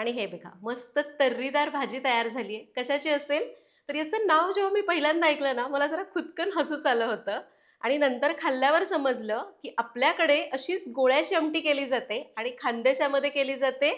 आणि हे बघा मस्त तर्रीदार भाजी तयार झाली आहे. कशाची असेल? तर याचं नाव जेव्हा मी पहिल्यांदा ऐकलं ना, मला जरा खुदकन हसूच आलं होतं आणि नंतर खाल्ल्यावर समजलं, की आपल्याकडे अशीच गोळ्याची आमटी केली जाते आणि खानदेशामध्ये केली जाते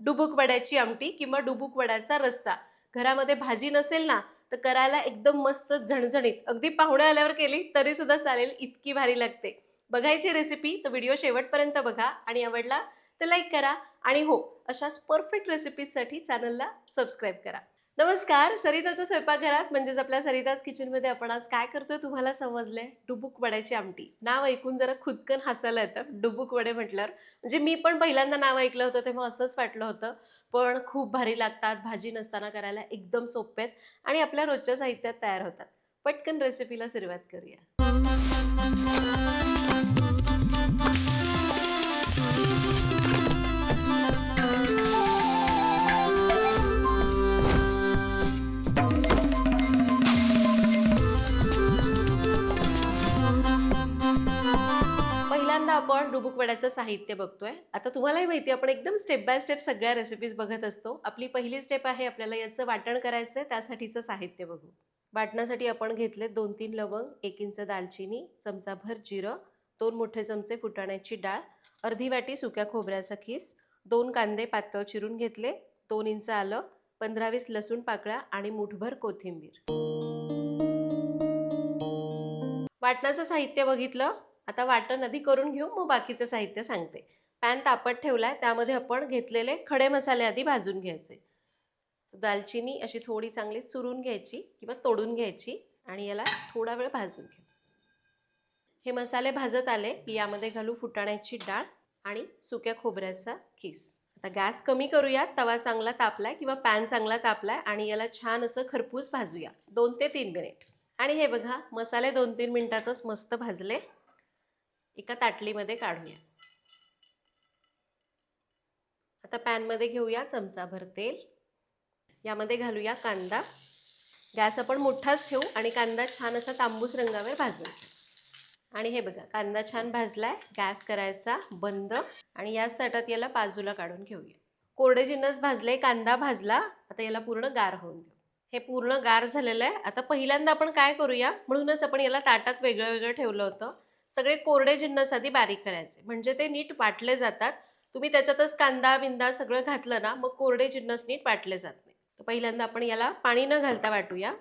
डुबुक वड्याची आमटी किंवा डुबुक वड्याचा रस्सा. घरामध्ये भाजी नसेल ना, तर करायला एकदम मस्त झणझणीत, अगदी पाहुणे आल्यावर केली तरीसुद्धा चालेल, इतकी भारी लागते. बघायची रेसिपी तर व्हिडिओ शेवटपर्यंत बघा आणि आवडला तर लाईक करा आणि हो, अशाच परफेक्ट रेसिपीजसाठी चॅनलला सबस्क्राईब करा. नमस्कार, सरिताच्या स्वयंपाकघरात म्हणजेच आपल्या सरिताज किचनमध्ये आपण आज काय करतोय तुम्हाला समजलंय? डुबुक वड्याची आमटी. नाव ऐकून जरा खुदकन हसायला येतं, डुबुक वडे म्हटल्यावर. म्हणजे मी पण पहिल्यांदा नाव ऐकलं होतं तेव्हा असंच वाटलं होतं. पण खूप भारी लागतात, भाजी नसताना करायला एकदम सोपे आहेत आणि आपल्या रोजच्या साहित्यात तयार होतात. पटकन रेसिपीला सुरुवात करूया. पहिल्यांदा आपण डुबुक वड्याचं साहित्य बघतोय. आता तुम्हालाही माहिती आहे आपण एकदम स्टेप बाय स्टेप सगळ्या रेसिपीज बघत असतो. आपली पहिली स्टेप आहे आपल्याला याचं वाटण करायचं आहे, त्यासाठीचं साहित्य बघू. वाटण्यासाठी आपण घेतले 2-3 लवंग, 1 इंच दालचिनी, चमचाभर जिरं, 2 मोठे चमचे फुटाण्याची डाळ, अर्धी वाटी सुक्या खोबऱ्याचा खीस, 2 कांदे पातळ चिरून घेतले, 2 इंच आलं, 15-20 लसूण पाकळ्या आणि मुठभर कोथिंबीर. वाटणाचं साहित्य बघितलं. आता वाटण आधी करून घेऊ, मग बाकीचं साहित्य सांगते. पॅन तापत ठेवलाय, त्यामध्ये आपण घेतलेले खडे मसाले आधी भाजून घ्यायचे. दालचिनी अशी थोडी चांगली चुरून घ्यायची किंवा तोडून घ्यायची आणि याला थोडा वेळ भाजून घ्या. हे मसाले भाजत आले की यामध्ये घालू फुटाण्याची डाळ आणि सुक्या खोबऱ्याचा खीस. आता गॅस कमी करूया, तवा चांगला तापलाय किंवा पॅन चांगला तापलाय आणि याला छान असं खरपूस भाजूया 2 ते 3 मिनिट. आणि हे बघा मसाले 2-3 मिनिटातच मस्त भाजले. एका ताटलीमध्ये काढूया. आता पॅनमध्ये घेऊया चमचाभर तेल. यामध्ये घालूया कांदा. गॅस आपण मोठाच ठेवू आणि कांदा छान असा तांबूस रंगावर भाजू. आणि हे बघा कांदा छान भाजलाय. गॅस करायचा बंद आणि याच ताटात याला बाजूला काढून घेऊया. कोरडे जिन्नस भाजले, कांदा भाजला. आता याला पूर्ण गार होऊन देऊ. हे पूर्ण गार झालेलं आहे. आता पहिल्यांदा आपण काय करूया, म्हणूनच आपण याला ताटात वेगळं वेगळं ठेवलं होतं. सगळे कोरडे जिन्नस आधी बारीक करायचे म्हणजे ते नीट वाटले जातात. तुम्ही त्याच्यातच कांदा बिंदा सगळं घातलं ना, मग कोरडे जिन्नस नीट वाटले जात नाही. तर पहिल्यांदा आपण याला पाणी न घालता वाटूया.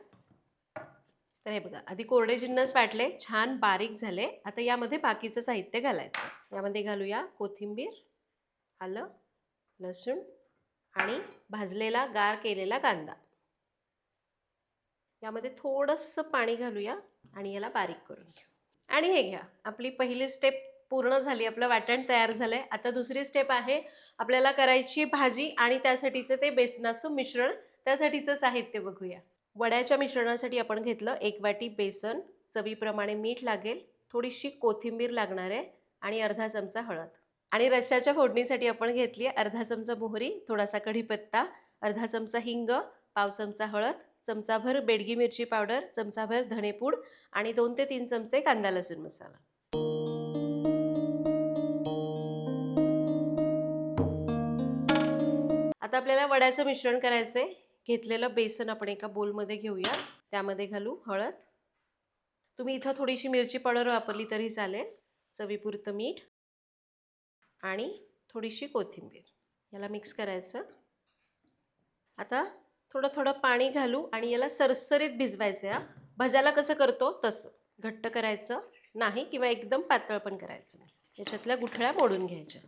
तर हे बघा आधी कोरडे जिन्नस वाटले, छान बारीक झाले. आता यामध्ये बाकीचं साहित्य घालायचं. यामध्ये घालूया कोथिंबीर, आलं, लसूण आणि भाजलेला गार केलेला कांदा. यामध्ये थोडंसं पाणी घालूया आणि याला बारीक करून घेऊ. आणि हे घ्या, आपली पहिली स्टेप पूर्ण झाली. आपलं वाटण तयार झालंय. आता दुसरी स्टेप आहे आपल्याला करायची भाजी आणि त्यासाठीचं ते बेसनाचं मिश्रण. त्यासाठीचं साहित्य बघूया. वड्याच्या मिश्रणासाठी आपण घेतलं 1 वाटी बेसन, चवीप्रमाणे मीठ लागेल, थोडीशी कोथिंबीर लागणार आहे आणि अर्धा चमचा हळद. आणि रश्श्याच्या फोडणीसाठी आपण घेतली अर्धा चमचा मोहरी, थोडासा कढीपत्ता, अर्धा चमचा हिंग, पाव चमचा हळद, चमचाभर बेडगी मिरची पावडर, चमचाभर धणेपूड आणि 2 ते 3 चमचे कांदा लसूण मसाला. आता आपल्याला वड्याचं मिश्रण करायचंय. घेतलेलं बेसन आपण एका बोलमध्ये घेऊया. त्यामध्ये घालू हळद. तुम्ही इथं थोडीशी मिरची पावडर वापरली तरी चालेल. चवीपुरतं मीठ आणि थोडीशी कोथिंबीर. याला मिक्स करायचं. आता थोडं थोडं पाणी घालू आणि याला सरसरीत भिजवायचं आहे. भज्याला कसं करतो तसं घट्ट करायचं नाही किंवा एकदम पातळ पण करायचं नाही. याच्यातल्या गुठळ्या मोडून घ्यायच्या.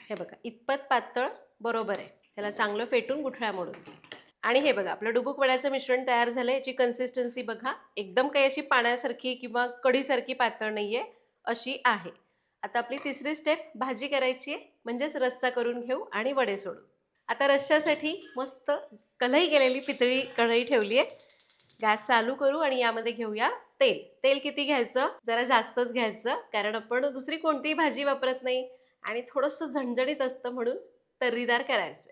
हे बघा इतपत पातळ बरोबर आहे. त्याला चांगलं फेटून गुठळ्या मोडून घ्या. आणि हे बघा आपलं डुबुक वड्याचं मिश्रण तयार झालं. याची कन्सिस्टन्सी बघा, एकदम काही अशी पाण्यासारखी किंवा कढीसारखी पातळ नाही आहे, अशी आहे. आता आपली तिसरी स्टेप भाजी करायची आहे, म्हणजेच रस्सा करून घेऊ आणि वडे सोडू. आता रश्श्यासाठी मस्त कढई केलेली पितळी कढई ठेवली आहे. गॅस चालू करू आणि यामध्ये घेऊया तेल. तेल किती घ्यायचं? जरा जास्तच घ्यायचं, कारण आपण दुसरी कोणतीही भाजी वापरत नाही आणि थोडंसं झणझणीत असतं म्हणून तर्रीदार करायचं.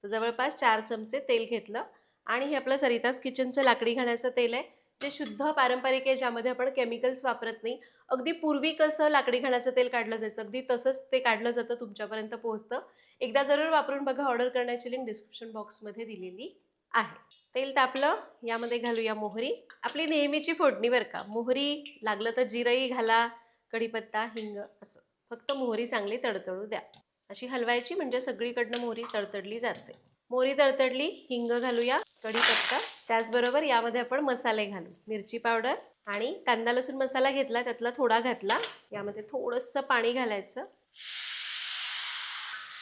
तर जवळपास 4 चमचे तेल घेतलं आणि हे आपलं सरिताज किचनचं लाकडी घाण्याचं तेल आहे, जे शुद्ध पारंपरिक आहे, ज्यामध्ये आपण केमिकल्स वापरत नाही. अगदी पूर्वी कसं लाकडी घाण्याचं तेल काढलं जायचं, अगदी तसंच ते काढलं जातं, तुमच्यापर्यंत पोहोचतं. एकदा जरूर वापरून बघा. ऑर्डर करण्याची लिंक डिस्क्रिप्शन बॉक्समध्ये दिलेली आहे. तेल तापलं, यामध्ये घालूया मोहरी. आपली नेहमीची फोडणी बरं का. मोहरी, लागलं तर जिरंही घाला, कढीपत्ता, हिंग, असं. फक्त मोहरी चांगली तडतडू द्या. अशी हलवायची म्हणजे सगळीकडनं मोहरी तडतडली जाते. मोहरी तडतडली, हिंग घालूया, कढीपत्ता. त्याचबरोबर यामध्ये आपण मसाले घालू. मिरची पावडर आणि कांदा लसूण मसाला घेतला, त्यातला थोडा घातला. यामध्ये थोडंसं पाणी घालायचं.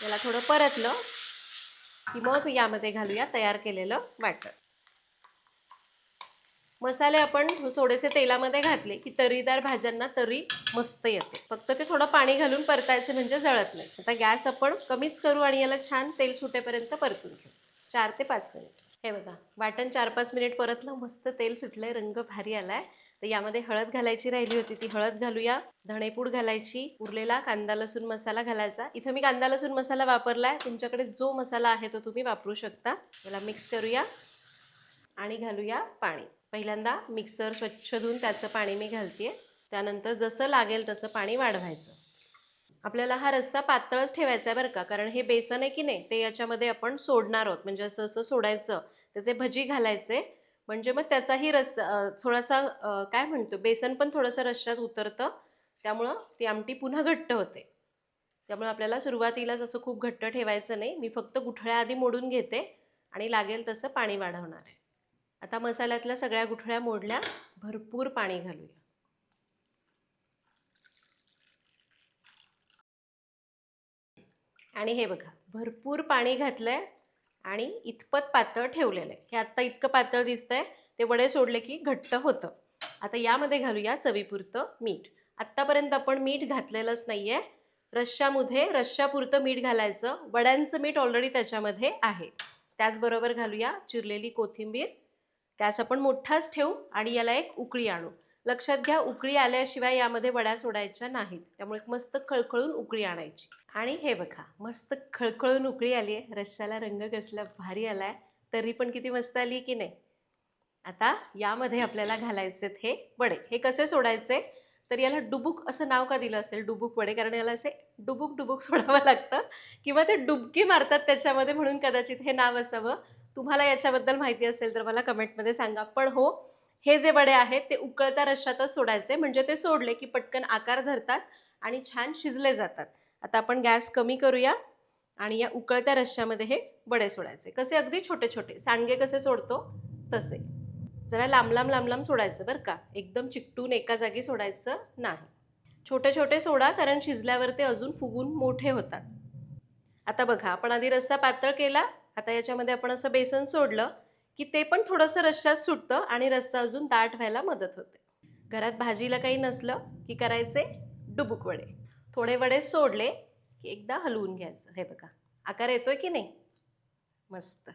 याला थोडं परतलं की मग यामध्ये घालूया तयार केलेलं बॅटर. मसाले आपण थोडेसे तेलामध्ये घातले की तर्रीदार भाज्यांना तर्री मस्त येते. फक्त ते थोडं पाणी घालून परतायचं म्हणजे जळत नाही. आता गॅस आपण कमीच करू आणि याला छान तेल सुटेपर्यंत परतून घेऊ. 4 ते 5 मिनिट. हे बघा, वाटण 4-5 मिनिट परतलं, मस्त तेल सुटलंय, रंग भारी आलाय. तर यामध्ये हळद घालायची राहिली होती, ती हळद घालूया. धणेपूड घालायची. उरलेला कांदा लसूण मसाला घालायचा. इथं मी कांदा लसूण मसाला वापरलाय. तुमच्याकडे जो मसाला आहे तो तुम्ही वापरू शकता. याला मिक्स करूया आणि घालूया पाणी. पहिल्यांदा मिक्सर स्वच्छ धुवून त्याचं पाणी मी घालते. त्यानंतर जसं लागेल तसं पाणी वाढवायचं. आपल्याला हा रस्सा पातळच ठेवायचा आहे बरं का, कारण हे बेसन आहे की नाही, ते याच्यामध्ये आपण सोडणार आहोत. म्हणजे असं असं सोडायचं, त्याचे भजी घालायचे, म्हणजे मग त्याचाही रस्सा थोडासा काय म्हणतो, बेसन पण थोडंसं रश्श्यात उतरतं. त्यामुळं ती आमटी पुन्हा घट्ट होते. त्यामुळे आपल्याला सुरुवातीलाच असं खूप घट्ट ठेवायचं नाही. मी फक्त गुठळ्या आधी मोडून घेते आणि लागेल तसं पाणी वाढवणार आहे. आता मसाल्यातल्या सगळ्या गुठळ्या मोडल्या, भरपूर पाणी घालूया. आणि हे बघा, भरपूर पाणी घातलंय आणि इतपत पातळ ठेवलेलं आहे. हे आत्ता इतकं पातळ दिसतंय, ते वडे सोडले की घट्ट होतं. आता यामध्ये घालूया चवीपुरतं मीठ. आत्तापर्यंत आपण मीठ घातलेलंच नाही आहे. रश्श्यापुरतं मीठ घालायचं. वड्यांचं मीठ ऑलरेडी त्याच्यामध्ये आहे. त्याचबरोबर घालूया चिरलेली कोथिंबीर. गॅस आपण मोठाच ठेवू आणि याला एक उकळी आणू. लक्षात घ्या, उकळी आल्याशिवाय यामध्ये वड्या सोडायच्या नाहीत. त्यामुळे मस्त खळखळून उकळी आणायची. आणि हे बघा, मस्त खळखळून उकळी आली आहे. रश्श्याला रंग कसला भारी आला आहे. तरी पण किती मस्त आली की नाही. आता यामध्ये आपल्याला घालायचे हे वडे. हे कसे सोडायचे, तर याला डुबुक असं नाव का दिलं असेल, डुबुक वडे, कारण याला असे डुबुक डुबुक सोडावं लागतं किंवा ते डुबकी मारतात त्याच्यामध्ये, म्हणून कदाचित हे नाव असावं. तुम्हाला याच्याबद्दल माहिती असेल तर मला कमेंटमध्ये सांगा. पण हो, हे जे वडे आहेत ते उकळत्या रश्श्यातच सोडायचे, म्हणजे ते सोडले की पटकन आकार धरतात आणि छान शिजले जातात. आता आपण गॅस कमी करूया आणि या उकळत्या रश्श्यामध्ये हे वडे सोडायचे. कसे, अगदी छोटे छोटे, सांडगे कसे सोडतो तसे. जरा लांब लांब लांब लांब सोडायचं बरं का, एकदम चिकटून एका जागी सोडायचं नाही. छोटे छोटे सोडा, कारण शिजल्यावर ते अजून फुगून मोठे होतात. आता बघा, आपण आधी रस्सा पातळ केला. आता याच्यामध्ये आपण असं बेसन सोडलं की ते पण थोडंसं रश्श्यात सुटतं आणि रस्सा अजून दाट व्हायला मदत होते. घरात भाजीला काही नसलं की करायचे डुबुक वडे. थोडे वडे सोडले की एकदा हलवून घ्यायचं. हे बघा, आकार येतोय की नाही, मस्त.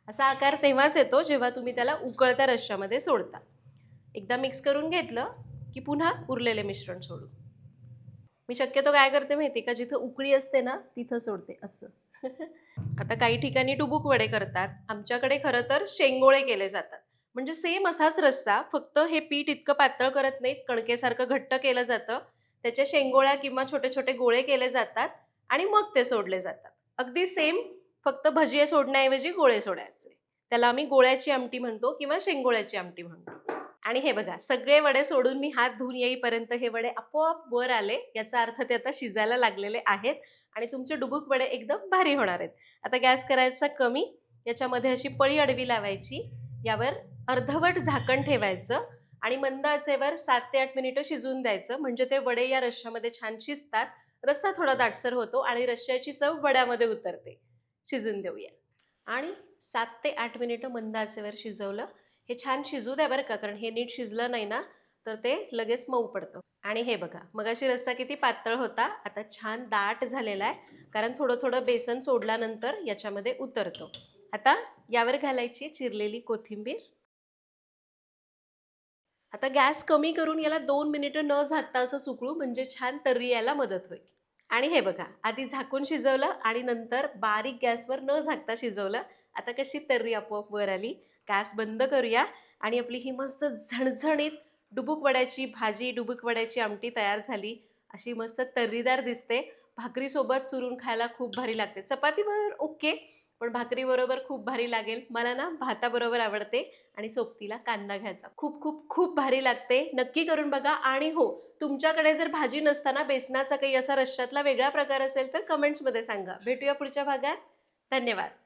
असा आकार तेव्हाच येतो जेव्हा तुम्ही त्याला उकळत्या रश्श्यामध्ये सोडता. एकदा मिक्स करून घेतलं की पुन्हा उरलेले मिश्रण सोडू. मी शक्यतो काय करते माहिती का, जिथं उकळी असते ना तिथं सोडते असं. आता काही ठिकाणी डुबुक वडे करतात. आमच्याकडे खरं तर शेंगोळे केले जातात. म्हणजे सेम असाच रस्सा, फक्त हे पीठ इतकं पातळ करत नाहीत, कणकेसारखं घट्ट केलं जातं. त्याच्या शेंगोळ्या किंवा छोटे छोटे गोळे केले जातात आणि मग ते सोडले जातात. अगदी सेम, फक्त भजी सोडण्याऐवजी गोळे सोडायचे. त्याला आम्ही गोळ्याची आमटी म्हणतो किंवा शेंगोळ्याची आमटी म्हणतो. आणि हे बघा, सगळे वडे सोडून मी हात धुवून येईपर्यंत हे वडे आपोआप वर आले. याचा अर्थ ते आता शिजायला लागलेले आहेत आणि तुमचे डुबुक वडे एकदम भारी होणार आहेत. आता गॅस करायचा कमी. याच्यामध्ये अशी पळी आडवी लावायची. यावर अर्धवट झाकण ठेवायचं आणि मंद आचेवर 7 ते 8 मिनिटं शिजून द्यायचं. म्हणजे ते वडे या रश्श्यामध्ये छान शिजतात. रस्सा थोडा दाटसर होतो आणि रश्श्याची चव वड्यामध्ये उतरते. शिजून देऊया. आणि 7 ते 8 मिनिटं मंद आचेवर शिजवलं. हे छान शिजू द्या बरं का, कारण हे नीट शिजलं नाही ना तर ते लगेच मऊ पडतं. आणि हे बघा, मगाशी रस्सा किती पातळ होता, आता छान दाट झालेला आहे, कारण थोडं थोडं बेसन सोडल्यानंतर याच्यामध्ये उतरतो. आता यावर घालायची चिरलेली कोथिंबीर. आता गॅस कमी करून याला 2 मिनिटं न झाकता असं सुकळू, म्हणजे छान तर्री यायला मदत होईल. आणि हे बघा, आधी झाकून शिजवलं आणि नंतर बारीक गॅसवर न झाकता शिजवलं. आता कशी तर्री आपोआप वर आली. गॅस बंद करूया आणि आपली ही मस्त झणझणीत डुबुक वड्याची भाजी, डुबुक वड्याची आमटी तयार झाली. अशी मस्त तर्रीदार दिसते. भाकरीसोबत चुरून खायला खूप भारी लागते. चपातीबरोबर ओके, पण भाकरीबरोबर खूप भारी लागेल. मला ना भाताबरोबर आवडते आणि सोबतीला कांदा घ्यायचा. खूप खूप खूप भारी लागते. नक्की करून बघा. आणि हो, तुमच्याकडे जर भाजी नसताना बेसनाचा काही असा रश्श्यातला वेगळा प्रकार असेल तर कमेंट्समध्ये सांगा. भेटूया पुढच्या भागात. धन्यवाद.